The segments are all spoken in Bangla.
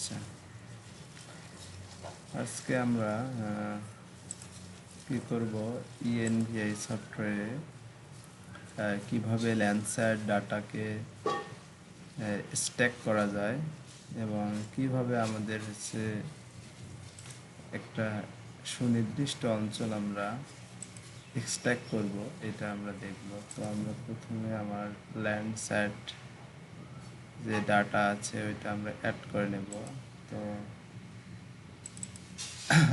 আচ্ছা, আজকে আমরা কি করব, ইএনভিআই সফটওয়্যারে কিভাবে ল্যান্সার ডাটাকে স্ট্যাক করা যায় এবং কিভাবে আমাদের একটা সুনির্দিষ্ট অঞ্চল আমরা এক্সট্র্যাক্ট করব, এটা আমরা দেখব। তো আমরা প্রথমে আমার ল্যান্ডস্যাট যে ডাটা আছে ওইটা আমরা অ্যাড করে নেব। তো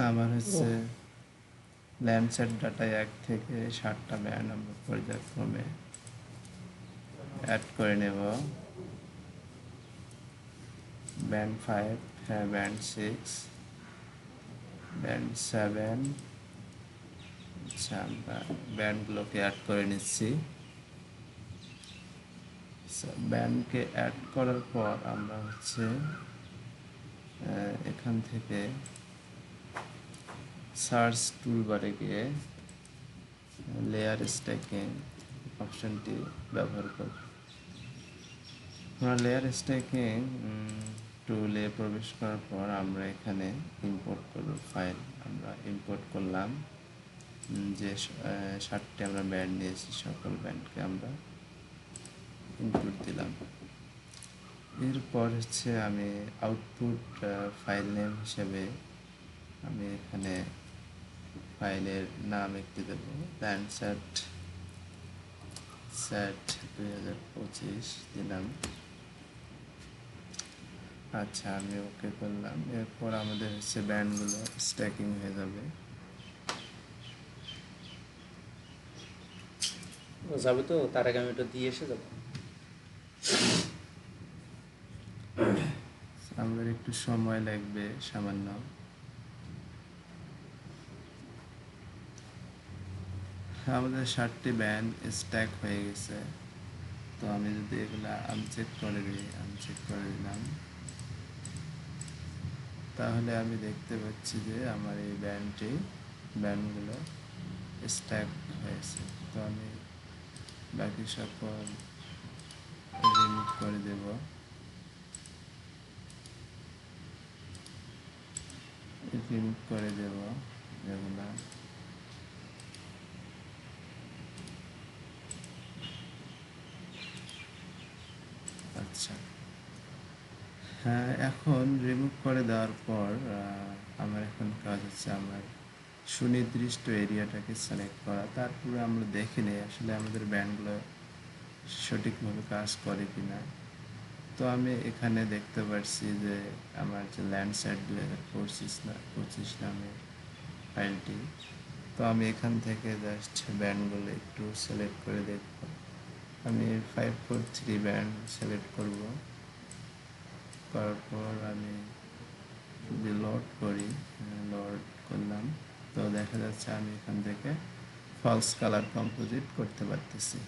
আমার ল্যান্ডস্যাট ডাটায় 1 থেকে 7টা ব্যান্ড আমরা পর্যায়ক্রমে অ্যাড করে নেব। ব্যান্ড 5, হ্যাঁ ব্যান্ড 6, ব্যান্ড 7। আচ্ছা, আমরা ব্যান্ডগুলোকে অ্যাড করে নিচ্ছি। ব্যান্ডকে অ্যাড করার পর আমরা এখান থেকে সার্চ টুলবারে গিয়ে লেয়ার স্ট্যাকিং অপশনটি ব্যবহার করব। আমরা লেয়ার স্ট্যাকিং টুলে প্রবেশ করার পর আমরা এখানে ইম্পোর্ট করব ফাইল। আমরা ইম্পোর্ট করলাম যে 7টি আমরা ব্যান্ড নিয়েছি, সকল ব্যান্ডকে আমরা ইনপুট দিলাম। এরপর আমি আউটপুট ফাইল নেম হিসেবে আমি এখানে ফাইলের নাম একটি দেব, ল্যান্ডস্যাট 2025 দিলাম। আচ্ছা, আমি ওকে করলাম। এরপর আমাদের ব্যান্ডগুলো স্ট্যাকিং হয়ে যাবে। যাবে তো, তার আগে আমি ওটা দিয়ে এসে যাবো। আমাদের একটু সময় লাগবে সামান্য। আমাদের 7টি ব্যান্ড স্ট্যাক হয়ে গেছে। তো আমি যদি এগুলা আনচেক করে দিলাম, তাহলে আমি দেখতে পাচ্ছি যে আমার এই ব্যান্ডগুলো স্ট্যাক হয়েছে। তো আমি বাকি সকল রিমুভ করে দেব। এগুলা আচ্ছা, হ্যাঁ, এখন রিমুভ করে দেওয়ার পর আমার এখন কাজ আমার সুনির্দিষ্ট এরিয়াটাকে সিলেক্ট করা। তারপরে আমরা দেখে নিই আসলে আমাদের ব্যান্ডগুলো সঠিকভাবে কাজ করে কিনা। তো আমি এখানে দেখতে পাচ্ছি যে আমার যে ল্যান্ডস্যাট 2025 নামে ফাইলটি, তো আমি এখান থেকে জাস্ট ব্যান্ডগুলো একটু সিলেক্ট করে দেখব। আমি 543 ব্যান্ড সিলেক্ট করার পর আমি যদি লোড করলাম, তো দেখা যাচ্ছে আমি এখান থেকে ফলস কালার কম্পোজিট করতে পারতেছি।